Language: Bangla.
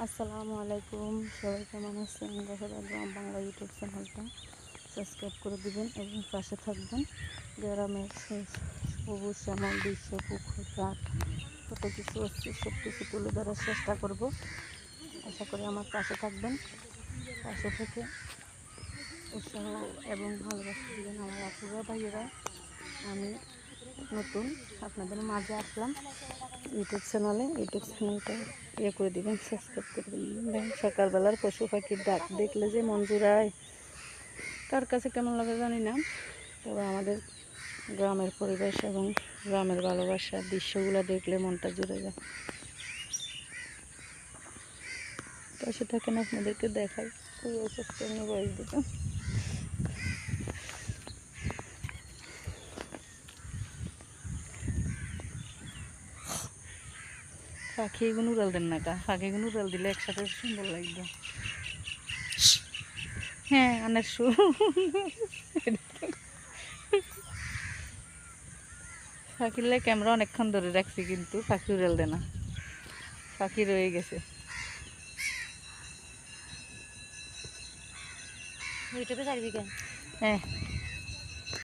আসসালামু আলাইকুম, সবাই কেমন আছেন? দেখা যায় গ্রাম বাংলা ইউটিউব চ্যানেলটা সাবস্ক্রাইব করে দিবেন এবং পাশে থাকবেন। গ্রামের সবুজ শ্যামল দৃশ্য, পুকুর, ঘাট, কত কিছু আছে, সব কিছু তুলে ধরার চেষ্টা করব। আশা করি আমার পাশে থাকবেন। পাশে থেকে উৎসাহ এবং ভালোবাসা দিবেন আমার আপুরা ভাইয়েরা। আমি নতুন আপনাদের মাঝে আসলাম ইউটিউব চ্যানেলটা করে দিবেন, সাবস্ক্রাইব করে দিবেন। সকালবেলার পশু পাখির ডাক দেখলে যে মন জুড়ায়, কার কাছে কেমন লাগে জানি না, তবে আমাদের গ্রামের পরিবেশ এবং গ্রামের ভালোবাসার দৃশ্যগুলো দেখলে মনটা জুড়ে যায়। পাশে থাকেন, আপনাদেরকে দেখাই। খুবই চেষ্টা নিয়ে বয়স দিতাম। পাখি এগুলো উড়াল দেন না, পাখিগুলো উড়াল দিলে একসাথে সুন্দর লাগবে। হ্যাঁ, আনের শু পাখির ক্যামেরা অনেকক্ষণ ধরে রাখছি, কিন্তু পাখি উড়াল দেয় না, পাখি রয়ে গেছে। ইউটিউবে ছাড়বি কেন? হ্যাঁ।